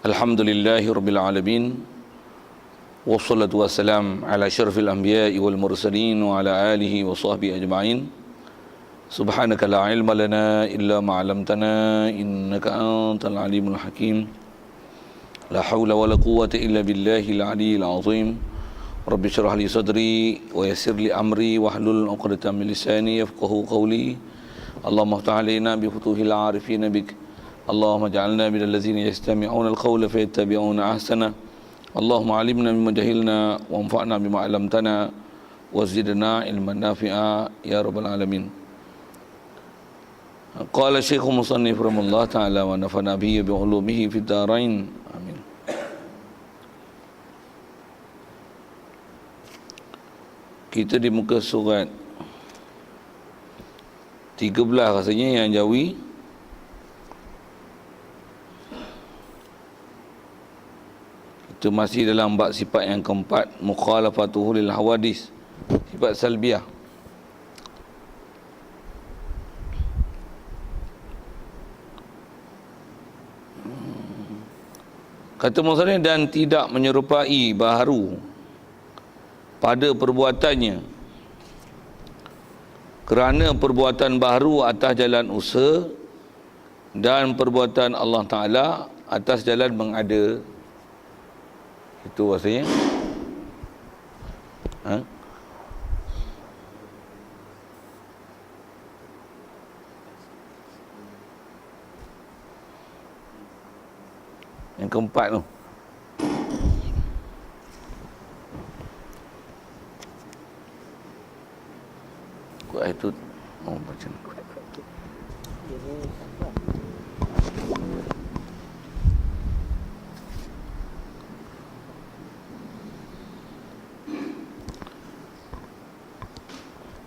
Alhamdulillahi Rabbil Alamin. Wassalatu wassalam ala syarfil anbiya'i wal mursalin wa ala alihi wa sahbihi ajma'in. Subhanaka la ilma lana illa ma'alamtana innaka antal alimul hakim. La hawla wa la quwwata illa billahil aliyyil azim. Rabbi syrah li sadri wa yassir li amri wahlul 'uqdatam min lisani yafqahu qawli. Allahumma iftah 'alaina bi futuhil 'arifin bik. اللهم اجعلنا من الذين يستمعون القول فيتبعون احسنه. اللهم علمنا مما جهلنا وانفعنا بما علمتنا وزدنا علما نافعا يا رب العالمين. قال الشيخ المصنف رحمه الله تعالى ونفعنا به بعلومه في الدارين آمين. Kita di muka surat 13 rasanya yang Jawi. Itu masih dalam bab sifat yang keempat, mukhalafatuhu lil hawadis, sifat salbiah. Kata musannif, dan tidak menyerupai baharu pada perbuatannya, kerana perbuatan baharu atas jalan usaha dan perbuatan Allah Ta'ala atas jalan mengada. Itu maksudnya. Yang keempat tu. Kuat itu. Oh, baca.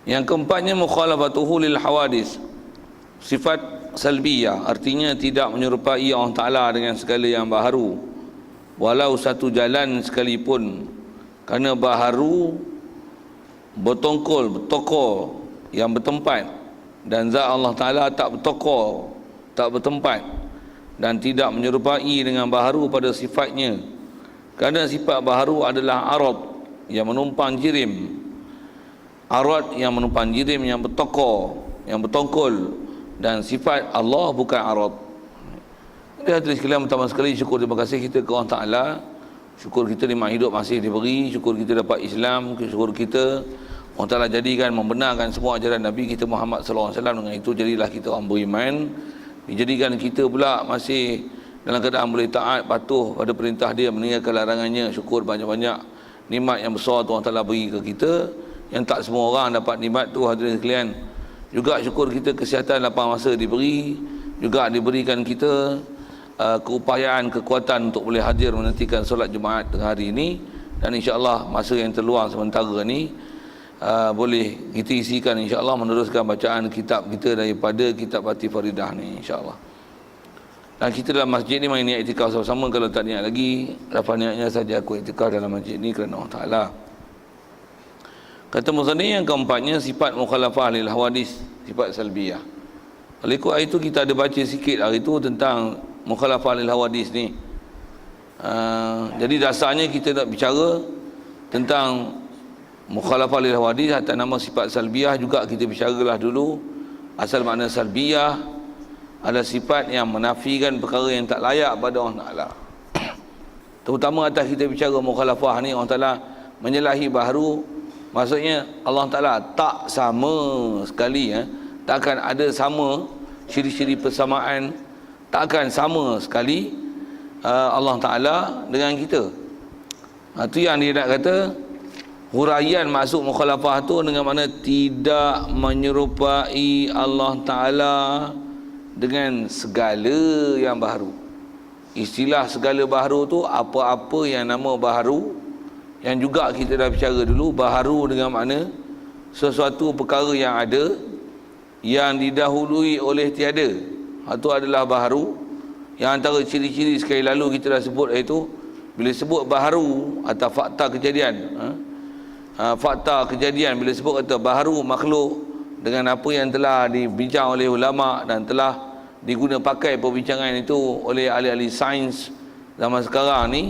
Yang keempatnya mukhalafatuhu lil hawadis, sifat salbiyah, artinya tidak menyerupai Allah Ta'ala dengan segala yang baharu walau satu jalan sekalipun, kerana baharu bertongkol, bertokor yang bertempat, dan zat Allah Ta'ala tak bertokor, tak bertempat, dan tidak menyerupai dengan baharu pada sifatnya, kerana sifat baharu adalah arad yang menumpang jirim, arad yang menumpang jirim, yang bertokor, yang bertongkol, dan sifat Allah bukan arad. Jadi hadirin sekalian, pertama sekali syukur, terima kasih kita ke Allah Ta'ala. Syukur kita nikmat hidup masih diberi, syukur kita dapat Islam, syukur kita Allah Ta'ala jadikan membenarkan semua ajaran Nabi kita Muhammad SAW. Dengan itu jadilah kita orang beriman, dijadikan kita pula masih dalam keadaan boleh taat, patuh pada perintah dia, meninggalkan larangannya. Syukur banyak-banyak nikmat yang besar Tuhan Ta'ala beri ke kita, yang tak semua orang dapat nikmat tu hadirin sekalian. Juga syukur kita kesihatan lapang masa diberi, juga diberikan kita keupayaan, kekuatan untuk boleh hadir menantikan solat Jumaat tengah hari ini, dan insya-Allah masa yang terluang sementara ni boleh kita isikan insya-Allah meneruskan bacaan kitab kita daripada kitab Fatih Faridah ni insya-Allah. Dan kita dalam masjid ni main niat iktikaf sama-sama. Kalau tak niat lagi, dapat niatnya saja aku iktikaf dalam masjid ni kerana Allah Ta'ala. Kata musannif yang keempatnya sifat mukhalafah lil hawadis, sifat salbiyah. Oleh kerana itu kita ada baca sikit hari itu tentang mukhalafah lil hawadis ni. Jadi dasarnya kita nak bicara tentang mukhalafah lil hawadis atas nama sifat salbiyah. Juga kita bicaralah dulu asal makna salbiyah adalah sifat yang menafikan perkara yang tak layak pada Allah Ta'ala. Terutama atas kita bicara mukhalafah ni, Allah Ta'ala menyalahi baharu. Maksudnya Allah Ta'ala tak sama sekali, takkan ada sama ciri-ciri persamaan, takkan sama sekali Allah Ta'ala dengan kita. Itu yang dia nak kata, huraian maksud mukhalafah tu dengan makna tidak menyerupai Allah Ta'ala dengan segala yang baharu. Istilah segala baharu tu apa-apa yang nama baharu, yang juga kita dah bicara dulu. Baharu dengan makna sesuatu perkara yang ada, yang didahului oleh tiada. Itu adalah baharu. Yang antara ciri-ciri sekali lalu kita dah sebut, iaitu bila sebut baharu atau fakta kejadian, fakta kejadian, bila sebut kata baharu makhluk dengan apa yang telah dibincang oleh ulama dan telah diguna pakai perbincangan itu oleh ahli-ahli sains zaman sekarang ni.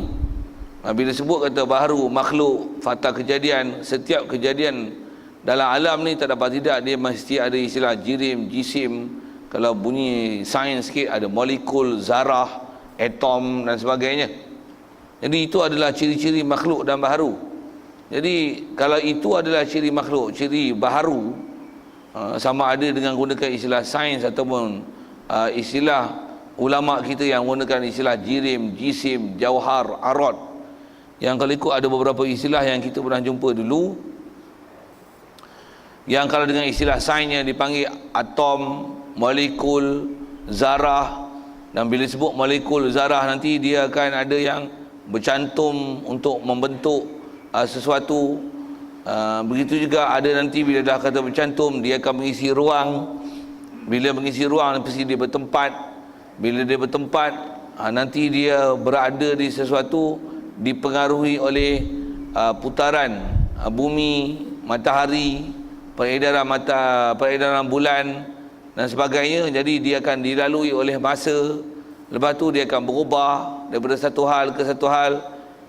Bila sebut kata baharu, makhluk, fakta kejadian, setiap kejadian dalam alam ni tak dapat tidak dia mesti ada istilah jirim, jisim. Kalau bunyi sains sikit ada molekul, zarah, atom dan sebagainya. Jadi itu adalah ciri-ciri makhluk dan baharu. Jadi kalau itu adalah ciri makhluk, ciri baharu, sama ada dengan gunakan istilah sains ataupun istilah ulama kita yang gunakan istilah jirim, jisim, jauhar, arad. Yang kalau ikut ada beberapa istilah yang kita pernah jumpa dulu, yang kalau dengan istilah sainsnya dipanggil atom, molekul, zarah. Dan bila sebut molekul, zarah, nanti dia akan ada yang bercantum untuk membentuk sesuatu. Begitu juga ada nanti bila dah kata bercantum, dia akan mengisi ruang. Bila mengisi ruang, pasti dia bertempat. Bila dia bertempat, nanti dia berada di sesuatu, dipengaruhi oleh putaran bumi, matahari, peredaran bulan dan sebagainya. Jadi dia akan dilalui oleh masa. Lepas tu dia akan berubah daripada satu hal ke satu hal.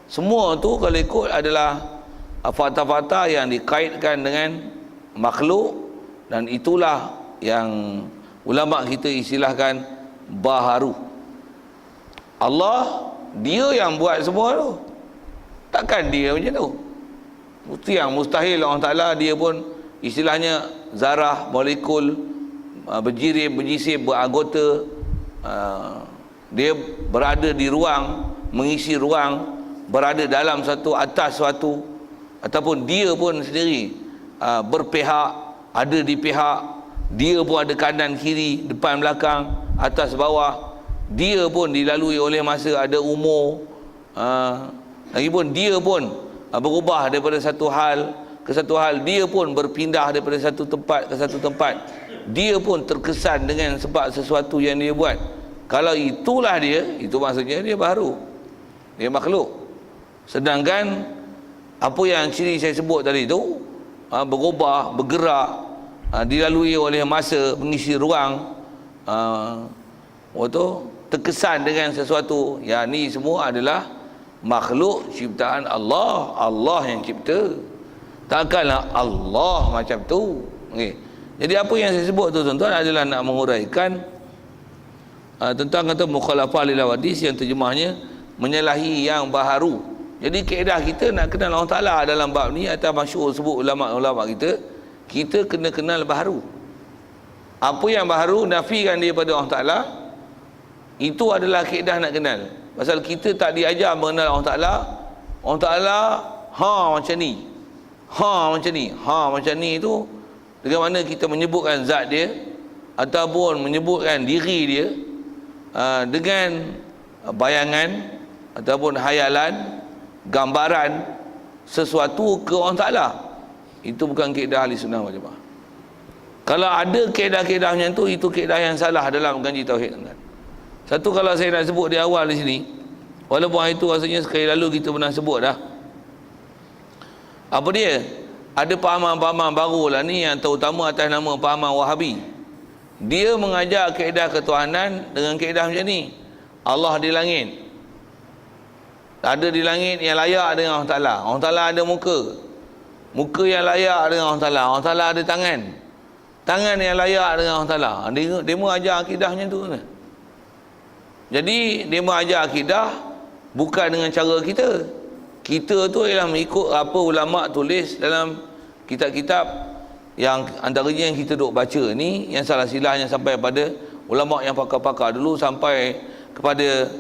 Semua tu kalau ikut adalah fakta-fakta yang dikaitkan dengan makhluk, dan itulah yang ulama kita istilahkan baharu. Allah, dia yang buat semua tu. Takkan dia macam tu. Mesti yang mustahil Allah Ta'ala dia pun istilahnya zarah, molekul, berjirim, berjisim, beranggota, dia berada di ruang, mengisi ruang, berada dalam satu, atas suatu, ataupun dia pun sendiri berpihak, ada di pihak, dia pun ada kanan kiri, depan belakang, atas bawah. Dia pun dilalui oleh masa, ada umur, lagipun dia pun berubah daripada satu hal ke satu hal. Dia pun berpindah daripada satu tempat ke satu tempat. Dia pun terkesan dengan sebab sesuatu yang dia buat. Kalau itulah dia, itu maksudnya dia baharu, dia makhluk. Sedangkan apa yang ciri saya sebut tadi tu, berubah, bergerak, dilalui oleh masa, mengisi ruang, terkesan dengan sesuatu, ya, ni semua adalah makhluk ciptaan Allah. Allah yang cipta. Takkanlah Allah macam tu. Okay. Jadi apa yang saya sebut tu tuan-tuan adalah nak menguraikan tentang kata mukhalafah lil hawadis, yang terjemahnya menyalahi yang baharu. Jadi kaedah kita nak kenal Allah Ta'ala dalam bab ni, atau masyhur sebut ulama-ulama kita kena kenal baharu. Apa yang baharu, nafikan dia pada Allah Ta'ala, itu adalah kaedah nak kenal. Pasal kita tak diajar mengenal Allah Ta'ala. Allah Ta'ala macam ni, macam ni, macam ni. Itu dengan mana kita menyebutkan zat dia ataupun menyebutkan diri dia dengan bayangan ataupun hayalan, gambaran sesuatu ke Allah Ta'ala. Itu bukan kaedah ahli sunnah wal jamaah. Kalau ada kaedah-kaedah macam tu, itu kaedah yang salah dalam kaji tauhid. Satu, kalau saya nak sebut di awal di sini, walaupun hari itu rasanya sekali lalu kita pernah sebut dah. Apa dia? Ada pahaman-pahaman baru lah ni, yang terutama atas nama pahaman Wahabi. Dia mengajar kaedah ketuhanan dengan kaedah macam ni. Allah di langit. Ada di langit yang layak dengan Allah Ta'ala. Allah Ta'ala ada muka. Muka yang layak dengan Allah Ta'ala. Allah Ta'ala ada tangan. Tangan yang layak dengan Allah Ta'ala. Dia mengajar akidah macam tu. Jadi dia mengajar akidah bukan dengan cara kita. Kita tu ialah mengikut apa ulama tulis dalam kitab-kitab yang antaranya yang kita duk baca ni, yang salah silahnya sampai pada ulama yang pakar-pakar dulu, sampai kepada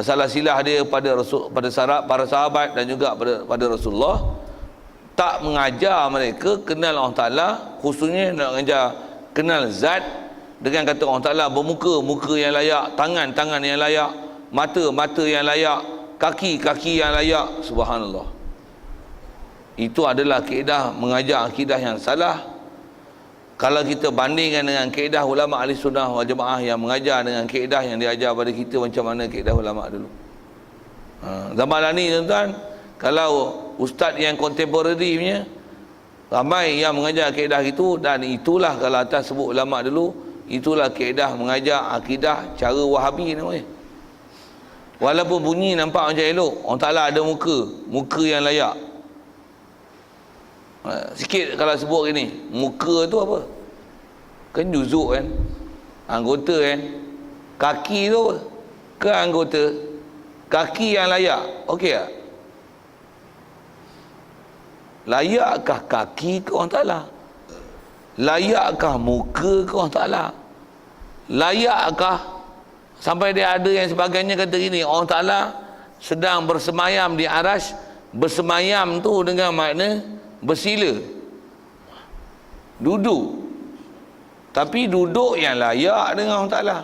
salah silah dia pada para sahabat dan juga pada Rasulullah. Tak mengajar mereka kenal Allah Ta'ala, khususnya nak mengajar kenal zat dengan kata Allah Ta'ala bermuka, muka yang layak, tangan yang layak, mata yang layak, kaki yang layak. Subhanallah. Itu adalah kaedah mengajar akidah yang salah. Kalau kita bandingkan dengan kaedah ulama ahli sunnah wal jamaah yang mengajar dengan kaedah yang diajar pada kita, macam mana kaedah ulama dulu. Zaman ni tuan-tuan, kalau ustaz yang contemporary punya, ramai yang mengajar kaedah itu, dan itulah kalau atas sebut ulama dulu, Itulah kaedah mengajar akidah cara Wahabi namanya. Walaupun bunyi nampak macam elok, Allah Ta'ala ada muka yang layak. Sikit kalau sebut gini, muka tu apa? Kan juzuk kan, anggota kan. Kaki tu apa? Ke anggota. Kaki yang layak, okey tak? Layakkah kaki ke Allah Ta'ala? Layakkah muka ke Allah Ta'ala? Layakkah sampai dia ada yang sebagainya kata gini, Allah Ta'ala sedang bersemayam di arasy. Bersemayam tu dengan makna bersila, duduk. Tapi duduk yang layak dengan Allah Ta'ala.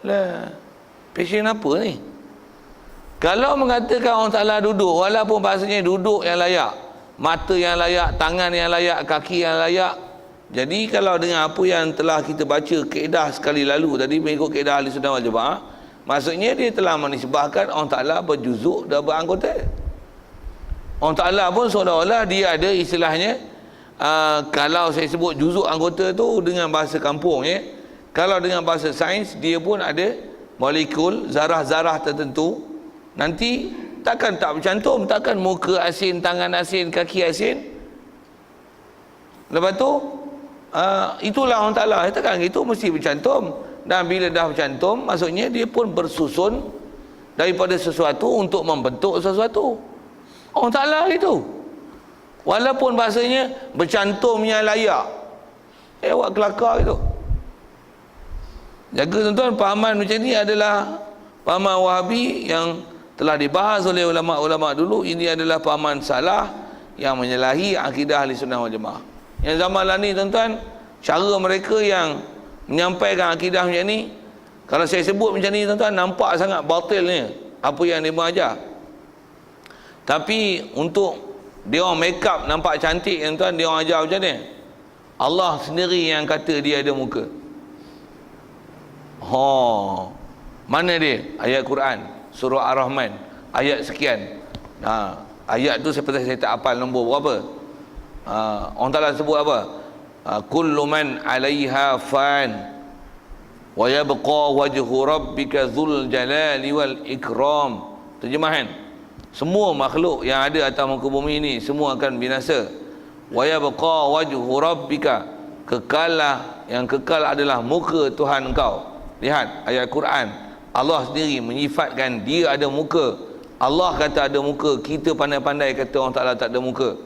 Lah, passion apa ni? Kalau mengatakan Allah Ta'ala duduk, walaupun bahasanya duduk yang layak, mata yang layak, tangan yang layak, kaki yang layak. Jadi kalau dengan apa yang telah kita baca kaedah sekali lalu tadi, mengikut kaedah Ahlussunnah wal Jamaah, maksudnya dia telah menisbahkan Allah Ta'ala berjuzuk dan beranggota. Allah Ta'ala pun seolah-olah dia ada istilahnya, kalau saya sebut juzuk anggota tu dengan bahasa kampung ya, kalau dengan bahasa sains dia pun ada molekul zarah-zarah tertentu. Nanti takkan tak bercantum, takkan muka asin, tangan asin, kaki asin. Lepas tu itulah Allah Ta'ala, takkan itu mesti bercantum. Dan bila dah bercantum, maksudnya dia pun bersusun daripada sesuatu untuk membentuk sesuatu. Allah Ta'ala itu, walaupun bahasanya bercantum yang layak, awak kelakar itu. Jaga tuan-tuan, pahaman macam ni adalah pahaman Wahabi yang telah dibahas oleh ulama-ulama dulu. Ini adalah pahaman salah yang menyalahi akidah Ahlussunnah wal Jamaah. Yang zaman lah ni tuan-tuan, cara mereka yang menyampaikan akidah macam ni, kalau saya sebut macam ni tuan-tuan, nampak sangat batilnya apa yang dia mengajar. Tapi untuk dia orang make up nampak cantik tuan-tuan, dia orang ajar macam ni. Allah sendiri yang kata dia ada muka. Mana dia? Ayat Quran, surah Ar-Rahman, ayat sekian. Ayat tu seperti saya tak hafal nombor berapa. Allah Ta'ala sebut apa? Kullu man 'alaiha fan wa yabqa wajhu rabbika dzul jalali wal ikram. Terjemahan, semua makhluk yang ada atas muka bumi ini semua akan binasa. Wa yabqa wajhu rabbika, kekallah, yang kekal adalah muka Tuhan engkau. Lihat ayat Quran, Allah sendiri menyifatkan dia ada muka. Allah kata ada muka, kita pandai-pandai kata Allah Ta'ala tak ada muka.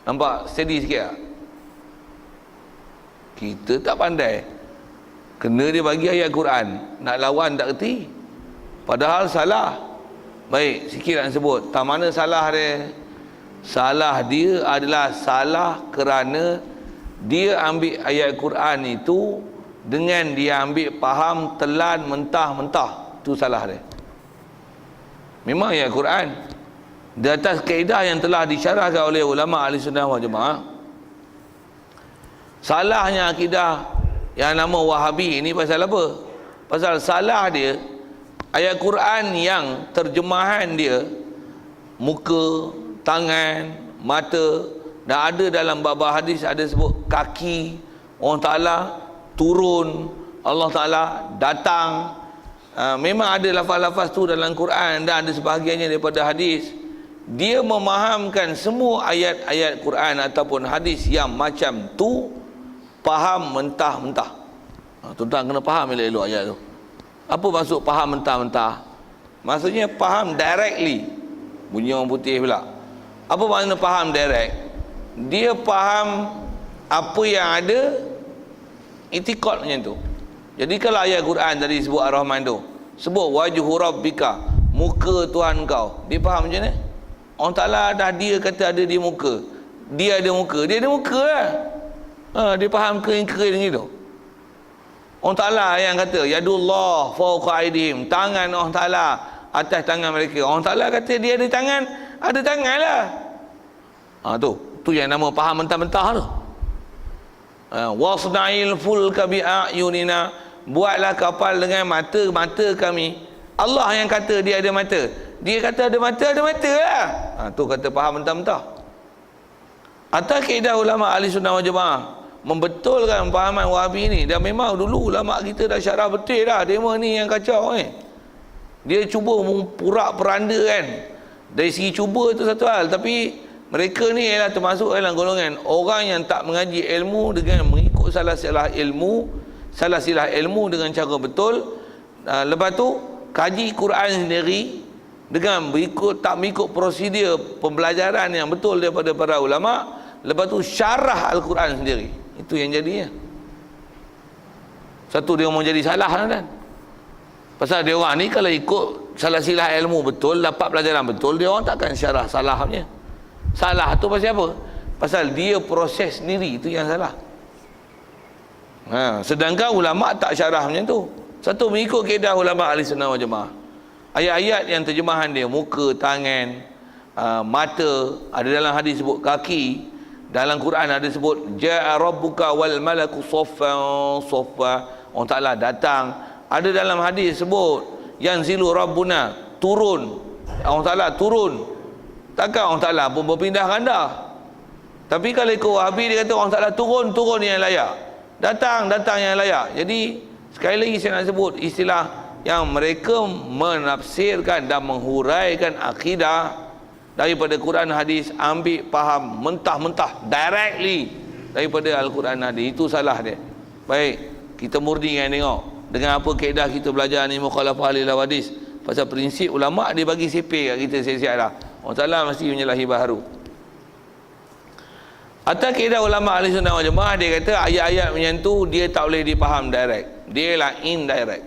Nampak steady sikit tak? Kita tak pandai, kena dia bagi ayat Quran, nak lawan tak kerti, padahal salah. Baik, sikit nak sebut tak mana salah dia. Salah dia adalah salah kerana dia ambil ayat Quran itu dengan dia ambil faham telan mentah-mentah. Itu salah dia. Memang ayat Quran di atas kaedah yang telah disyarahkan oleh ulama Ahlussunnah wal Jamaah. Salahnya akidah yang nama Wahabi ini pasal apa? Pasal salah dia ayat Quran yang terjemahan dia muka, tangan, mata, dan ada dalam bab hadis ada sebut kaki Allah Ta'ala turun, Allah Ta'ala datang. Memang ada lafaz-lafaz tu dalam Quran dan ada sebahagiannya daripada hadis. Dia memahamkan semua ayat-ayat Quran ataupun hadis yang macam tu faham mentah-mentah. Tuan-tuan kena faham elok-elok ayat tu. Apa maksud faham mentah-mentah? Maksudnya faham directly. Bunyi orang putih pula. Apa makna faham direct? Dia faham apa yang ada, itikad macam tu. Jadi kalau ayat Quran tadi sebut Ar-Rahman tu, sebut wajhu rabbika, muka Tuhan kau, dia faham macam ni? Allah Ta'ala dah dia kata ada di muka, dia ada muka, dia ada muka lah. Dia faham kering-kering gitu. Allah Ta'ala yang kata yadullah fawqa aydihim, tangan Allah Ta'ala atas tangan mereka. Allah Ta'ala kata dia ada tangan lah. Tu yang nama faham mentah-mentah tu. Wasna'il fulka bi'ayunina, buatlah kapal dengan mata-mata kami. Allah yang kata dia ada mata, dia kata ada mata lah. Tu kata faham mentah-mentah. Atas kaedah ulama Ahlussunnah wal Jamaah, membetulkan pahaman Wahabi ni. Dan memang dulu ulama kita dah syarah betul dah. Demo ni yang kacau dia cuba purak-peranda kan. Dari segi cuba tu satu hal, tapi mereka ni ialah termasuk dalam golongan orang yang tak mengaji ilmu dengan mengikut salah-salah ilmu dengan cara betul. Lepas tu kaji Quran sendiri dengan tak mengikut prosedur pembelajaran yang betul daripada para ulama. Lepas tu syarah Al-Quran sendiri. Itu yang jadinya. Satu, dia mau jadi salah kan. Pasal dia orang ni kalau ikut salah-silah ilmu betul, dapat pelajaran betul, dia orang takkan syarah salahnya. Salah tu pasal apa? Pasal dia proses sendiri, itu yang salah. Sedangkan ulama tak syarah macam tu. Satu, mengikut kaedah ulama ahli sunnah wal jamaah. Ayat-ayat yang terjemahan dia muka, tangan, mata, ada dalam hadis sebut kaki, dalam Quran ada sebut ja'a rabbuka wal malaku saffan saffa, Allah Taala datang. Ada dalam hadis sebut yanzilu rabbuna, turun, Allah Taala turun. Takkan Allah Taala pun berpindah ganda. Tapi kalau ikut Wahabi, dia kata Allah Taala turun yang layak, datang yang layak. Jadi sekali lagi saya nak sebut istilah yang mereka menafsirkan dan menghuraikan akidah daripada Quran hadis, ambil faham mentah-mentah directly daripada Al-Quran hadis. Itu salah dia. Baik, kita murni kan tengok dengan apa kaedah kita belajar ni mukhalafah lil hadis. Pasal prinsip ulama dia bagi sipir kat kita siap-siap dah. Allah Taala mesti menyalahi baharu. Atas kaedah ulama ahli sunnah wal jamaah, dia kata ayat-ayat macam tu dia tak boleh dipaham direct. Dia lah indirect.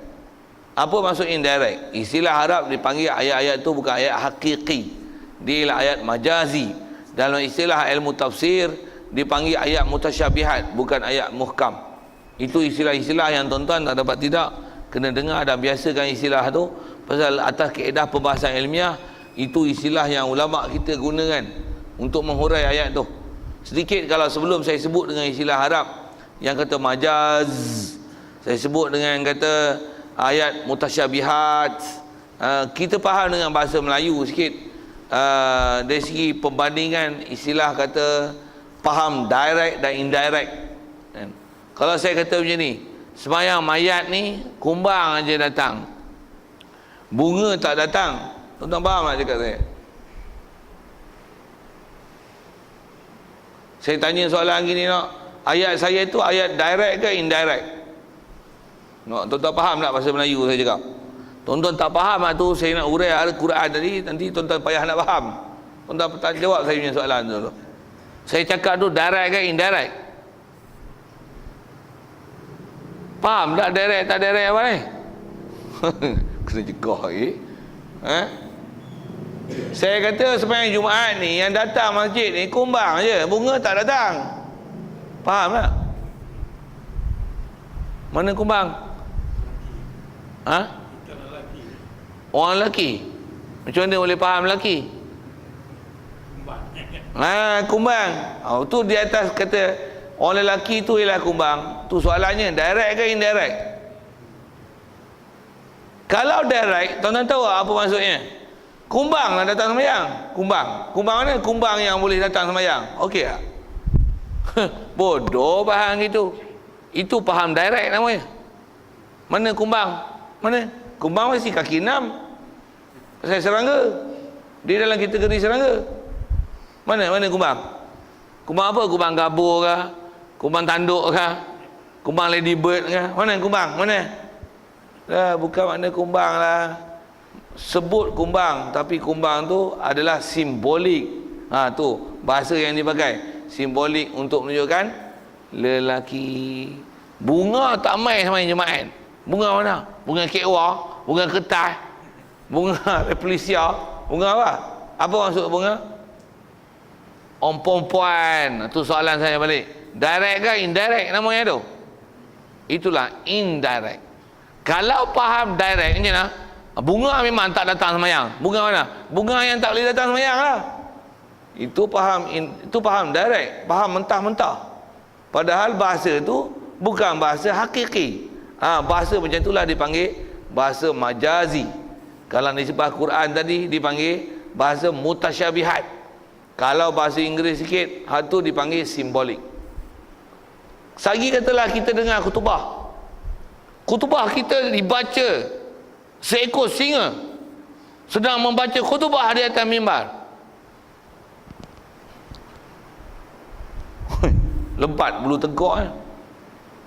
Apa maksud indirect? Istilah Arab dipanggil ayat-ayat tu bukan ayat hakiki. Dia lah ayat majazi. Dalam istilah ilmu tafsir dipanggil ayat mutasyabihat, bukan ayat muhkam. Itu istilah-istilah yang tuan-tuan tak dapat tidak kena dengar dan biasakan istilah tu. Pasal atas kaedah pembahasan ilmiah, itu istilah yang ulama kita gunakan untuk menghurai ayat tu. Sedikit kalau sebelum saya sebut dengan istilah Arab yang kata majaz, saya sebut dengan kata ayat mutasyabihat, kita faham dengan bahasa Melayu sikit. Dari segi perbandingan istilah kata faham direct dan indirect. Kalau saya kata macam ni, sembahyang mayat ni kumbang aja datang, bunga tak datang, tuan-tuan faham tak cakap saya? Saya tanya soalan gini nak, ayat saya tu ayat direct ke indirect? Nak tuan-tuan faham tak bahasa Melayu saya cakap? Tuan-tuan tak faham tu saya nak urai Al-Quran tadi, nanti tuan-tuan payah nak faham. Tuan-tuan jawab saya punya soalan tu dulu. Saya cakap tu direct ke indirect? Faham tak direct tak direct apa ni? Kena jegah lagi. Saya kata sembahyang Jumaat ni yang datang masjid ni kumbang je, bunga tak datang. Faham tak? Mana kumbang? Orang lelaki. Macam mana boleh faham lelaki? Kumbang. Tu di atas kata orang lelaki tu ialah kumbang. Tu soalannya direct ke indirect? Kalau direct, tuan-tuan tahu apa maksudnya? Kumbang lah datang sembahyang. Kumbang mana? Kumbang yang boleh datang sembahyang. Okey tak? Bodoh faham gitu. Itu faham direct namanya. Mana kumbang? Mana? Kumbang mesti kaki 6. Pasal serangga. Dia dalam kategori serangga. Mana kumbang? Kumbang apa? Kumbang gabur kah? Kumbang tanduk kah? Kumbang ladybird kah? Mana kumbang? Mana? Bukan makna kumbang lah. Sebut kumbang, tapi kumbang tu adalah simbolik. Tu bahasa yang dipakai, simbolik untuk menunjukkan lelaki. Bunga tak main sama Jumaat. Bunga mana? Bunga kekwa, bunga kertas, bunga repulisia, bunga apa? Apa maksud bunga? Om perempuan. Tu soalan saya balik. Direct ke indirect namanya tu? Itulah indirect. Kalau faham direct macam mana? Bunga memang tak datang sembahyang. Bunga mana? Bunga yang tak boleh datang sembahyang lah. Itu faham direct, faham mentah-mentah. Padahal bahasa tu bukan bahasa hakiki. Bahasa macam itulah dipanggil bahasa majazi. Kalau disebut Quran tadi dipanggil bahasa mutasyabihat. Kalau bahasa Inggeris sikit, hal tu dipanggil simbolik. Sagi katalah kita dengar khutbah. Khutbah kita dibaca seekor singa sedang membaca khutbah di atas mimbar. Lebat bulu tegak.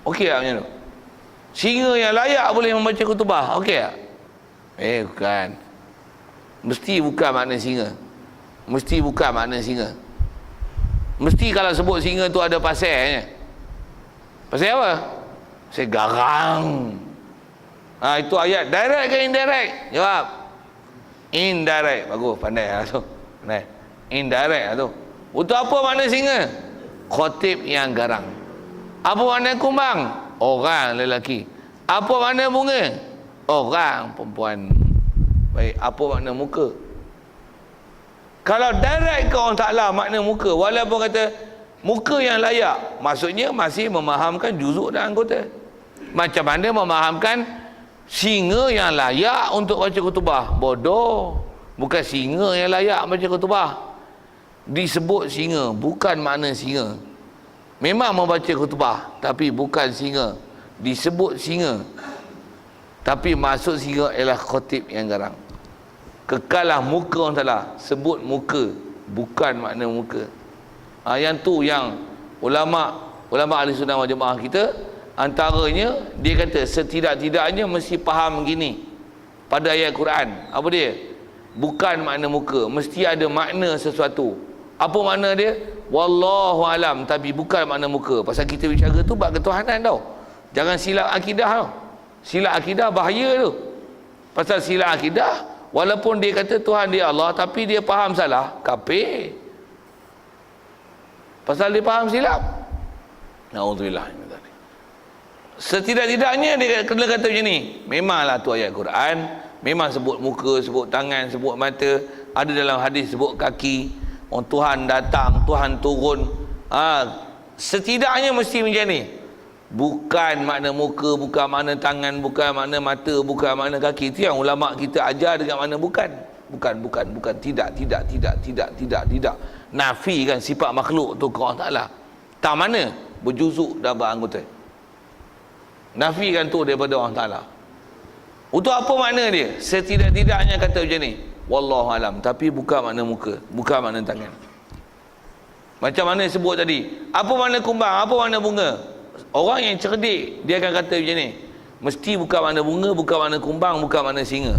Okey tak macam tu? Singa yang layak boleh membaca khutbah. Okey tak? Bukan. Mesti bukan makna singa. Mesti bukan makna singa. Mesti kalau sebut singa tu ada pasalnya. Pasal apa? Pasal garang. Itu ayat direct ke indirect? Jawab. Indirect. Bagus, pandai lah tu. Pandai. Indirect lah tu. Untuk apa makna singa? Khotib yang garang. Apa makna kumbang? Orang lelaki. Apa makna bunga? Orang perempuan. Baik, apa makna muka? Kalau direct ke orang Ta'ala makna muka, walaupun kata muka yang layak, maksudnya masih memahamkan juzuk dan anggota. Macam mana memahamkan singa yang layak untuk baca khutbah? Bodoh. Bukan singa yang layak baca khutbah. Disebut singa, bukan makna singa. Memang membaca khutbah, tapi bukan singa. Disebut singa, tapi maksud singa ialah khotib yang garang. Kekalah muka orang Ta'ala. Sebut muka, bukan makna muka. Yang tu yang ulama ahli sunnah wal jamaah kita, antaranya dia kata setidak-tidaknya mesti faham begini pada ayat Quran. Apa dia? Bukan makna muka, mesti ada makna sesuatu. Apa makna dia? Wallahu alam, tapi bukan makna muka. Pasal kita bicara tu bab ketuhanan tau. Jangan silap akidah tau. Silap akidah bahaya tu. Pasal silap akidah, walaupun dia kata Tuhan dia Allah, tapi dia faham salah, kafir. Pasal dia faham silap. Na'udzubillah. Setidak-tidaknya dia kena kata macam ni. Memanglah tu ayat Quran, memang sebut muka, sebut tangan, sebut mata. Ada dalam hadis sebut kaki. Tuhan datang, Tuhan turun. Setidaknya mesti macam ni. Bukan makna muka, bukan makna tangan, bukan makna mata, bukan makna kaki. Itu yang ulama kita ajar dengan makna bukan. Bukan. Tidak. Nafi kan sifat makhluk tu ke Allah Ta'ala. Tak mana? Berjuzuk dan beranggota. Nafi kan tu daripada Allah Ta'ala. Untuk apa makna dia? Setidak-tidaknya kata macam ni. Wallahu alam, tapi bukan makna muka, bukan makna tangan. Macam mana sebut tadi, apa makna kumbang, apa makna bunga? Orang yang cerdik dia akan kata macam ni. Mesti bukan makna bunga, bukan makna kumbang, bukan makna singa.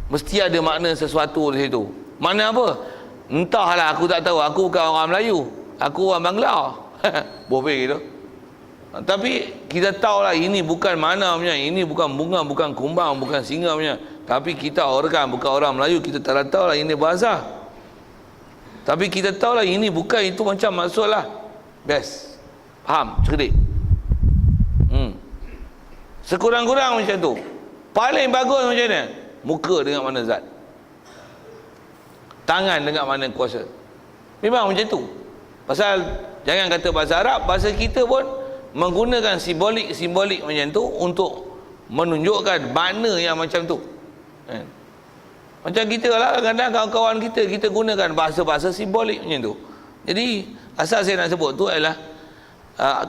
Mesti ada makna sesuatu di situ. Makna apa? Entahlah, aku tak tahu. Aku bukan orang Melayu, aku orang Bangla. Boleh gitu. Tapi kita tahulah ini bukan mana punya, ini bukan bunga, bukan kumbang, bukan singa punya. Tapi kita orang bukan orang Melayu, kita tak tahu lah ini bahasa. Tapi kita tahu lah ini bukan itu, macam maksudlah. Best. Faham? Cerdik. Sekurang-kurang macam tu. Paling bagus macam mana? Muka dengan mana zat. Tangan dengan mana kuasa. Memang macam tu. Pasal jangan kata bahasa Arab, bahasa kita pun menggunakan simbolik macam tu untuk menunjukkan makna yang macam tu. Macam kita lah, kadang-kadang kawan-kawan kita gunakan bahasa-bahasa simbolik macam tu. Jadi asal saya nak sebut tu adalah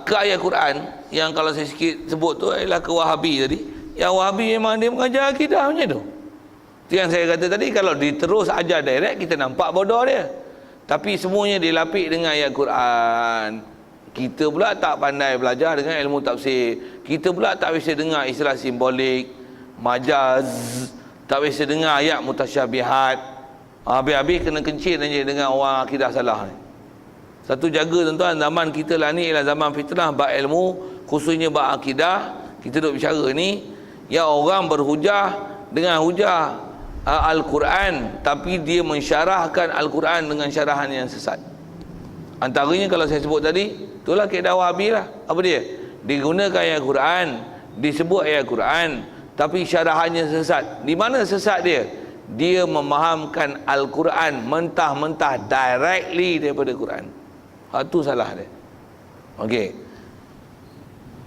ke ayat Quran yang kalau saya sikit sebut tu adalah ke Wahabi tadi. Yang Wahabi memang dia mengajar akidah macam tu. Itu yang saya kata tadi, kalau diterus ajar direct kita nampak bodoh dia. Tapi semuanya dilapik dengan ayat Quran. Kita pula tak pandai belajar dengan ilmu tafsir. Kita pula tak bisa dengar istilah simbolik, majaz, tak bisa dengar ayat mutasyabihat. Habis-habis kena kencing aja dengan orang akidah salah ni. Satu jaga tuan-tuan, zaman kita lah ni ialah zaman fitnah bab ilmu, khususnya bab akidah. Kita duk bicara ni, ya orang berhujah dengan hujah Al-Quran, tapi dia mensyarahkan Al-Quran dengan syarahan yang sesat. Antaranya kalau saya sebut tadi, itulah kaedah Wahabi lah. Apa dia? Digunakan ayat Quran, disebut ayat Quran, tapi syarahannya sesat. Di mana sesat dia? Dia memahamkan Al-Quran mentah-mentah directly daripada Quran. Itu salah dia. Okey.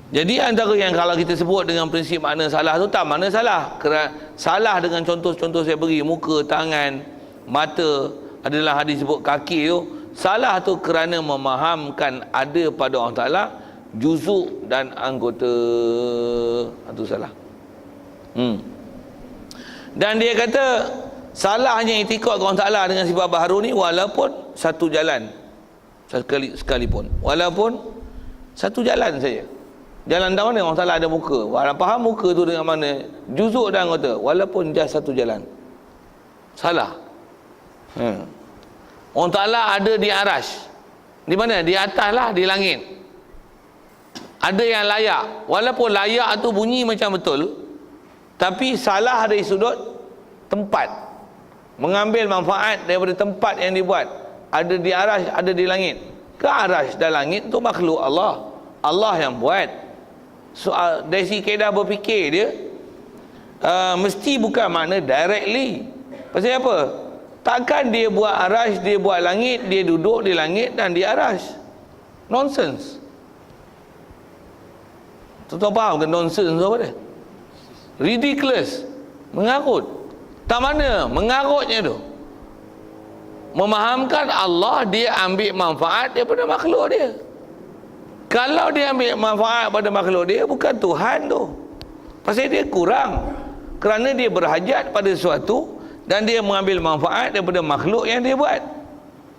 Jadi antara yang kalau kita sebut dengan prinsip makna salah tu, tak makna salah. Kerana salah dengan contoh-contoh saya beri, muka, tangan, mata, adalah hadis sebut kaki tu. Salah tu kerana memahamkan ada pada Allah Ta'ala, juzuk dan anggota. Itu salah. Dan dia kata salahnya itikad kepada Allah Ta'ala dengan sifat baharu ni walaupun satu jalan sekalipun, walaupun satu jalan saja. Jalan dah mana? Allah Ta'ala ada muka. Faham muka tu dengan mana? Juzuk dan anggota, walaupun just satu jalan. Salah. Allah Ta'ala ada di arash. Di mana? Di atas lah, di langit. Ada yang layak, walaupun layak tu bunyi macam betul, tapi salah dari sudut tempat, mengambil manfaat daripada tempat yang dibuat. Ada di arash, ada di langit. Ke arash dan langit tu makhluk Allah, Allah yang buat. Soal dari segi kaedah berfikir dia mesti bukan makna directly. Pasal apa? Takkan dia buat arash, dia buat langit, dia duduk di langit dan di arash. Nonsense. Tuan-tuan faham ke nonsense tu apa dia? Ridiculous. Mengarut. Tak mana mengarutnya tu? Memahamkan Allah, dia ambil manfaat daripada makhluk dia. Kalau dia ambil manfaat pada makhluk dia, bukan Tuhan tu. Pasal dia kurang, kerana dia berhajat pada sesuatu dan dia mengambil manfaat daripada makhluk yang dia buat.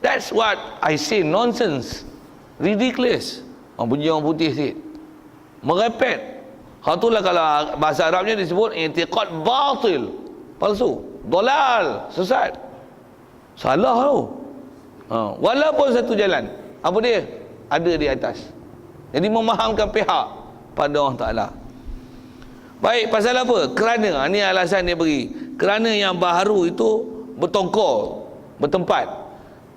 That's what I say, nonsense, ridiculous. Bunyi orang putih sikit, merepet. Itulah kalau bahasa Arabnya disebut i'tiqad batil, palsu, dolal, sesat, salah tu. Walaupun satu jalan, apa dia? Ada di atas. Jadi memahamkan pihak pada Allah Ta'ala. Baik, pasal apa? Kerana, ni alasan dia beri, kerana yang baharu itu bertongkol, bertempat.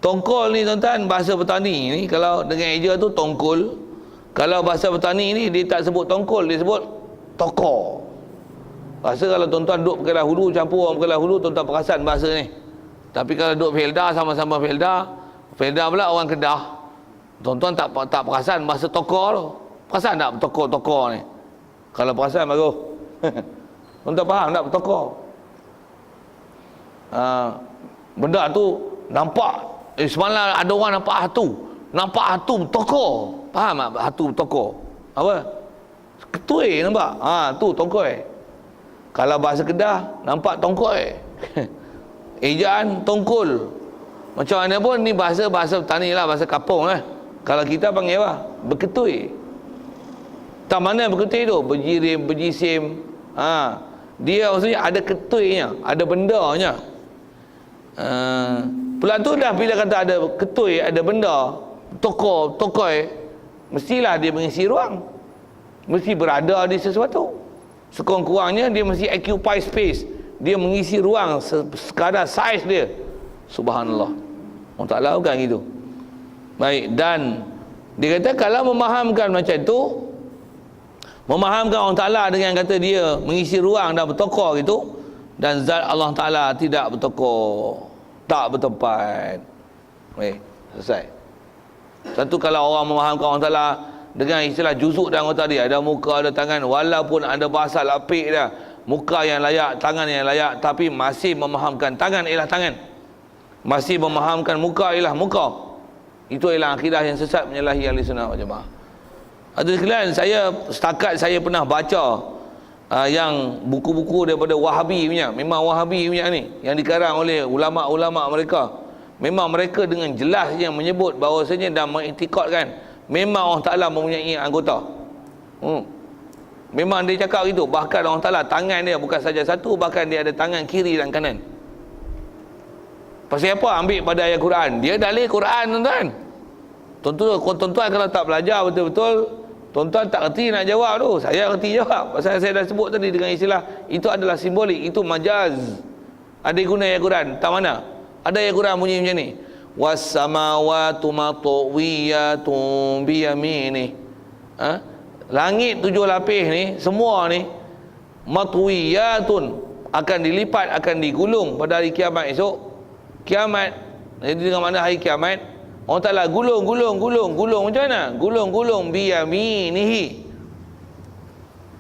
Tongkol ni tuan-tuan, bahasa petani ni, kalau dengan eja tu tongkol. Kalau bahasa petani ni, dia tak sebut tongkol, dia sebut tokor. Rasa kalau tuan-tuan duduk Kedah Hulu, campur orang Kedah Hulu, tuan-tuan perasan bahasa ni. Tapi kalau duduk Felda, sama-sama Felda pula orang Kedah, tuan-tuan tak perasan bahasa tokor tu. Perasan tak tokor ni? Kalau perasan bagus. Tuan-tuan faham tak tokor? Benda tu nampak, semalam ada orang nampak hatu tokor. Faham tak hatu tokor? Apa? Ketui nampak? Tu tongkoi. Kalau bahasa Kedah nampak tongkoi. Ejaan tongkol. Macam mana pun ni bahasa petani lah, bahasa kapung lah. Kalau kita panggil apa? Berketui. Tak mana berketui tu? Berjirim, berjisim. Dia maksudnya ada ketuinya, ada bendanya. Pula tu dah bila kata ada ketui, ada benda, tokoi, mestilah dia mengisi ruang. Mesti berada di sesuatu. Sekurang-kurangnya dia mesti occupy space. Dia mengisi ruang sekadar saiz dia. Subhanallah. Allah Ta'ala bukan gitu. Baik, dan dia kata kalau memahamkan macam tu, memahamkan Allah Ta'ala dengan kata dia mengisi ruang dan bertokor gitu, dan zat Allah Ta'ala tidak bertokor, tak bertempat. Baik, selesai. Satu, kalau orang memahamkan Allah Ta'ala dengan istilah juzuk dan anggota dia, ada muka, ada tangan, walaupun ada bahasa lapik dah, muka yang layak, tangan yang layak, tapi masih memahamkan tangan ialah tangan, masih memahamkan muka ialah muka. Itu ialah akidah yang sesat, menyalahi ahli sunnah wal jamaah. Ada sekalian, setakat saya pernah baca yang buku-buku daripada Wahabi punya, memang Wahabi punya ni, yang dikarang oleh ulama-ulama mereka. Memang mereka dengan jelas yang menyebut bahawasanya dan mengiktikadkan memang Allah Ta'ala mempunyai anggota. Memang dia cakap gitu. Bahkan Allah Ta'ala tangan dia bukan saja satu, bahkan dia ada tangan kiri dan kanan. Pasal apa ambil pada ayat Quran? Dia dalil Quran, tuan-tuan. Tuan-tuan kalau tak belajar betul-betul, tuan-tuan tak erti nak jawab tu. Saya erti jawab. Pasal saya dah sebut tadi dengan istilah itu adalah simbolik, itu majaz. Ada guna ayat Quran. Tak mana? Ada ayat Quran bunyi macam ni. Was-samawatu matwiyatun biyaminih. Langit 7 lapis ni, semua ni matwiyatun, akan dilipat, akan digulung pada hari kiamat esok. Kiamat, jadi dengan mana hari kiamat, Allah Ta'ala gulung macam mana? Gulung biyaminihi.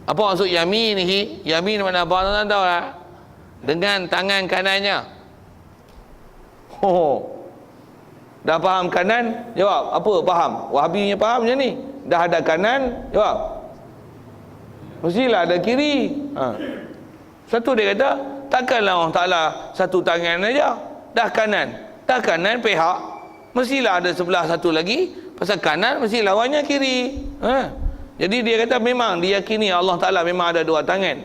Apa maksud yaminihi? Yamin mana apa? Tuan-tuan tahu tak? Dengan tangan kanannya. Dah faham kanan? Jawab. Apa? Faham. Wahabinya faham macam ni. Dah ada kanan? Jawab. Mestilah ada kiri. Satu dia kata, takkanlah Allah Ta'ala satu tangan aja. Dah kanan. Dah kanan pihak, mestilah ada sebelah satu lagi. Pasal kanan, mesti lawannya kiri. Jadi dia kata memang diyakini Allah Ta'ala memang ada dua tangan.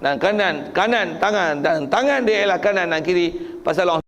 Dan kanan, tangan, dan tangan dia ialah kanan dan kiri. Pasal Allah